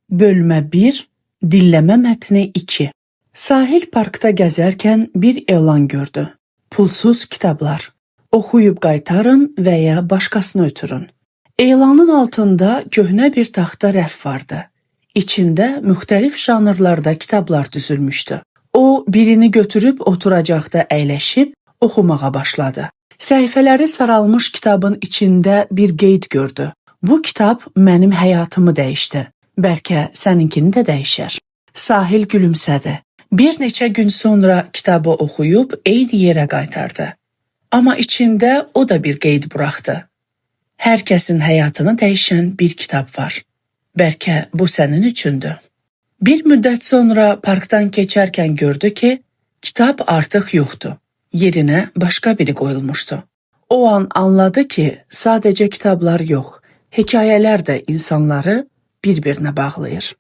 Bölmə 1, dinləmə mətni 2. Sahil parkda gəzərkən bir elan gördü. Pulsuz kitablar. Oxuyub qaytarın və ya başqasını ötürün. Elanın altında köhnə bir taxta rəf vardı. İçində müxtəlif janrlarda kitablar düzülmüşdü. O, birini götürüb oturacaqda əyləşib oxumağa başladı. Səhifələri saralmış kitabın içində bir qeyd gördü. Bu kitab mənim həyatımı dəyişdi. Bəlkə səninkini də dəyişər. Sahil gülümsədi. Bir neçə gün sonra kitabı oxuyub eyni yerə qaytardı. Amma içində o da bir qeyd buraxdı. Hər kəsin həyatını dəyişən bir kitab var. Bəlkə bu sənin üçündür. Bir müddət sonra parkdan keçərkən gördü ki, kitab artıq yoxdur. Yerinə başqa biri qoyulmuşdu. O an anladı ki, sadəcə kitablar yox, hekayələr də insanları bir-birinə bağlayır.